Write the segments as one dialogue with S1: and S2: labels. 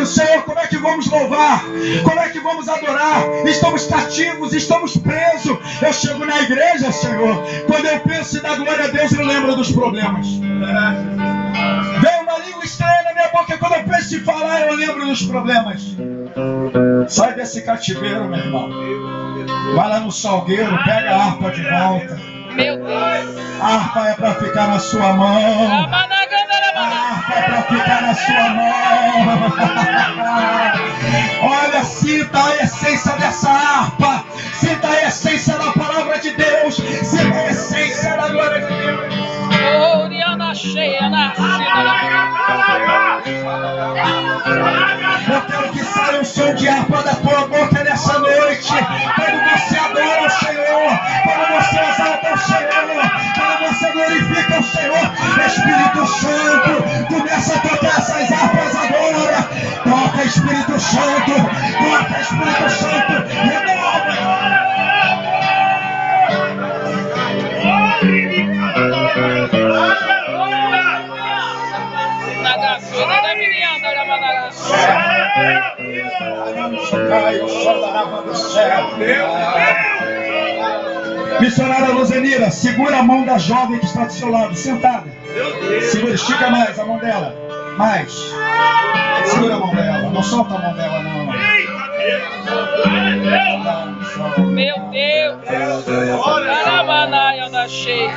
S1: dizendo: Senhor, como é que vamos louvar? Como é que vamos adorar? Estamos cativos, estamos presos. Eu chego na igreja, Senhor, quando eu penso em dar glória a Deus, eu lembro dos problemas. Vem uma língua estranha na minha boca, quando eu penso em falar, eu lembro dos problemas. Sai desse cativeiro, meu irmão. Vai lá no salgueiro, pega a harpa de volta.
S2: Meu Deus.
S1: A harpa é para ficar na sua mão. A harpa é para ficar na sua mão. Olha, sinta a essência dessa harpa. Sinta a essência da palavra de Deus. Sinta a essência da glória de Deus.
S2: Oh, Rihanna cheia,
S1: Eu quero que saia um som de harpa da tua boca nessa noite. Quando você adora o Senhor, quando você exalta o Senhor, quando você glorifica o Senhor, Espírito Santo, começa a tocar essas harpas agora. Toca, Espírito Santo, toca, Espírito Santo, renova. Missionária Luzenira, segura a mão da jovem que está do seu lado, sentada. Segura, estica mais a mão dela. Mais. Segura a mão dela, não solta a mão dela, não.
S2: Meu Deus. Caramanaia da cheia.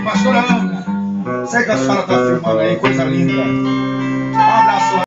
S1: Pastora Ana, sei que a senhora está filmando aí, coisa linda. Um abraço lá.